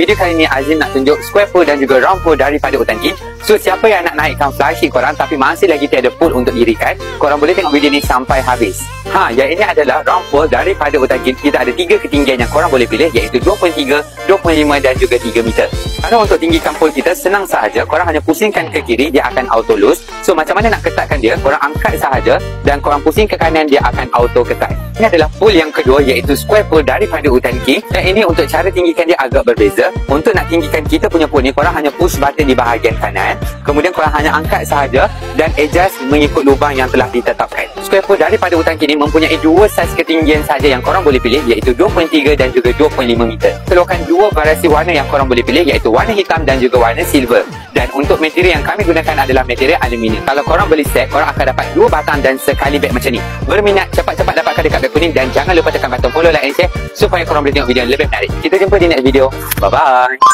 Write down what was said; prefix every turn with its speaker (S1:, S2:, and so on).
S1: Video kali ni Azim nak tunjuk square pool dan juga round pool daripada Hutan King. So siapa yang nak naikkan flysheet korang tapi masih lagi tiada pool untuk dirikan, korang boleh tengok video ni sampai habis. Yang ini adalah round pool daripada Hutan King. Kita ada 3 ketinggian yang korang boleh pilih, iaitu 2.3, 2.5 dan juga 3 meter. Kalau untuk tinggikan pool kita senang sahaja, korang hanya pusingkan ke kiri, dia akan auto loose. So macam mana nak ketatkan dia, korang angkat sahaja dan korang pusing ke kanan, dia akan auto ketat. Ini adalah pool yang kedua, iaitu square pool daripada Hutan King. Dan ini untuk cara tinggikan dia agak berbeza. Untuk nak tinggikan kita punya pool ni, korang hanya push button di bahagian kanan, kemudian korang hanya angkat sahaja dan adjust mengikut lubang yang telah ditetapkan. Square pool daripada Hutan King ni mempunyai 2 saiz ketinggian saja yang korang boleh pilih, iaitu 2.3 dan juga 2.5 meter. Keluarkan 2 variasi warna yang korang boleh pilih, iaitu warna hitam dan juga warna silver. Dan untuk material yang kami gunakan adalah material aluminium. Kalau korang beli set, korang akan dapat 2 batang dan sekali beg macam ni. Berminat, cepat-cepat dapatkan dekat beg kuning dan jangan lupa tekan button follow, like and share supaya korang boleh tengok video yang lebih menarik. Kita jumpa di next video. Bye-bye.